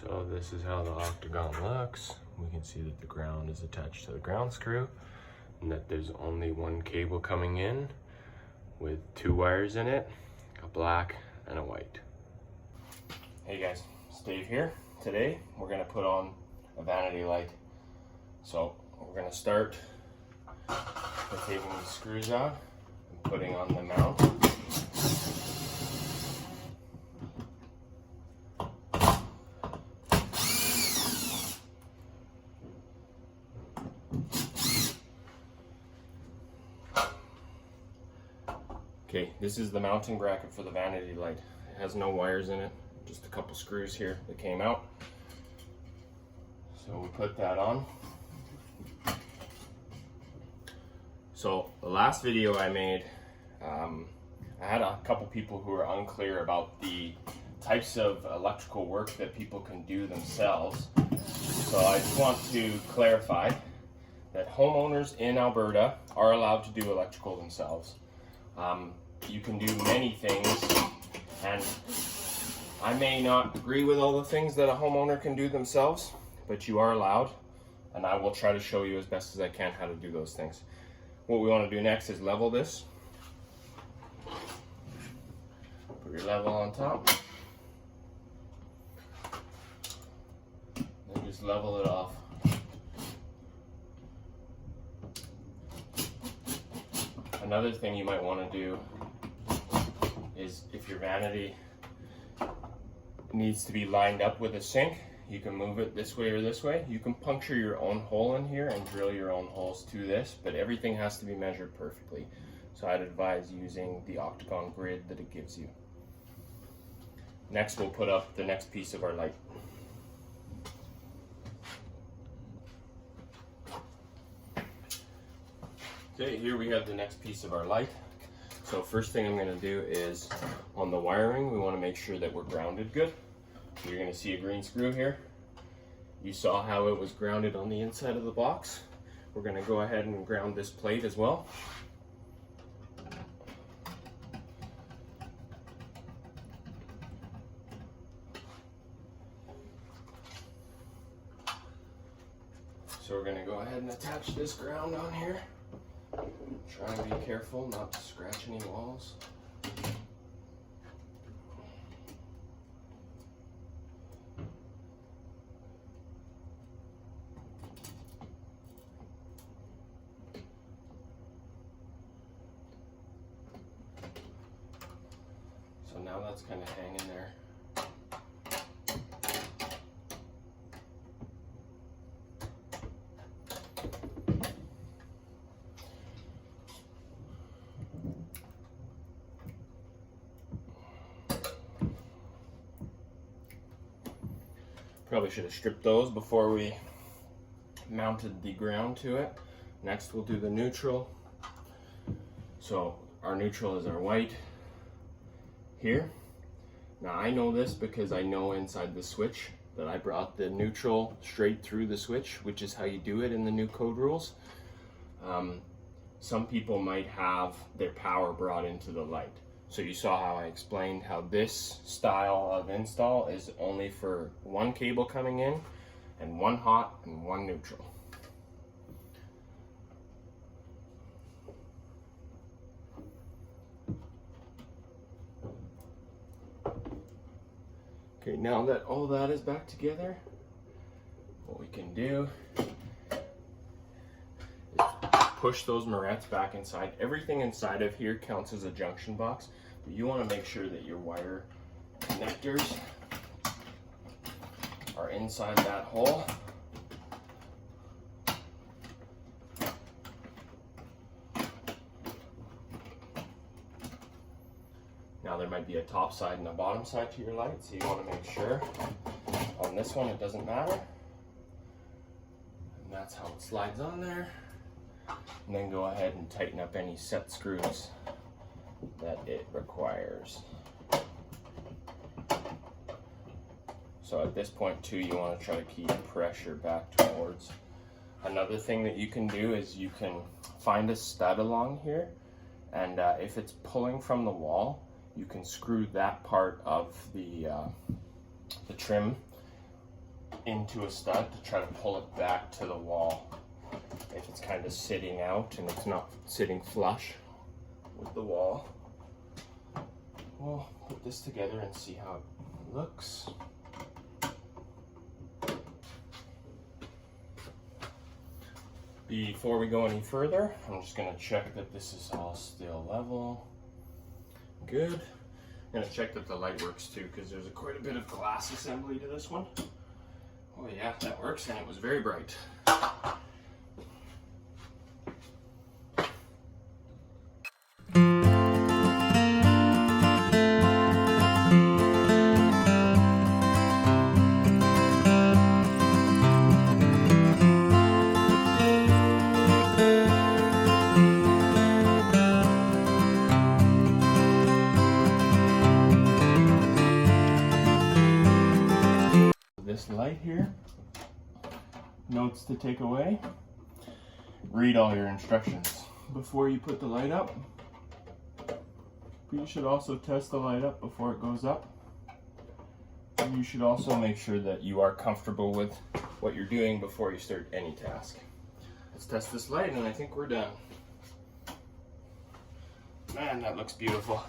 So this is how the octagon looks. We can see that the ground is attached to the ground screw and that there's only one cable coming in with 2 wires in it, a black and a white. Hey guys, it's Dave here. Today we're gonna put on a vanity light. So we're gonna start by taking these screws out and putting on the mount. Okay, this is the mounting bracket for the vanity light. It has no wires in it, just a couple screws here that came out. So we put that on. So the last video I made, I had a couple people who were unclear about the types of electrical work that people can do themselves. So I just want to clarify that homeowners in Alberta are allowed to do electrical themselves. You can do many things, and I may not agree with all the things that a homeowner can do themselves, but you are allowed, and I will try to show you as best as I can how to do those things. What we want to do next is level this. Put your level on top. Then just level it off. Another thing you might want to do is if your vanity needs to be lined up with a sink, you can move it this way or this way. You can puncture your own hole in here and drill your own holes to this, but everything has to be measured perfectly. So I'd advise using the octagon grid that it gives you. Next, we'll put up the next piece of our light. Okay, here we have the next piece of our light. So first thing I'm going to do is on the wiring, we want to make sure that we're grounded good. You're going to see a green screw here. You saw how it was grounded on the inside of the box. We're going to go ahead and ground this plate as well. So we're going to go ahead and attach this ground on here. Try and be careful not to scratch any walls. So now that's kind of hanging there. Probably should have stripped those before we mounted the ground to it. Next we'll do the neutral. So our neutral is our white here. Now I know this because I know inside the switch that I brought the neutral straight through the switch, which is how you do it in the new code rules. Some people might have their power brought into the light. So you saw how I explained how this style of install is only for one cable coming in and one hot and one neutral. Okay, now that all that is back together, what we can do is push those morettes back inside. Everything inside of here counts as a junction box, but you want to make sure that your wire connectors are inside that hole. Now there might be a top side and a bottom side to your light, so you want to make sure on this one it doesn't matter. And that's how it slides on there. And then go ahead and tighten up any set screws that it requires. So at this point too, you want to try to keep pressure back towards. Another thing that you can do is you can find a stud along here, and if it's pulling from the wall, you can screw that part of the trim into a stud to try to pull it back to the wall. If it's kind of sitting out and it's not sitting flush with the wall, we'll put this together and see how it looks. Before we go any further, I'm just going to check that this is all still level. Good. I'm going to check that the light works too, because there's quite a bit of glass assembly to this one. Oh yeah, that works, and it was very bright. This light here, notes to take away, read all your instructions before you put the light up. You should also test the light up before it goes up. And you should also make sure that you are comfortable with what you're doing before you start any task. Let's test this light and I think we're done. Man, that looks beautiful.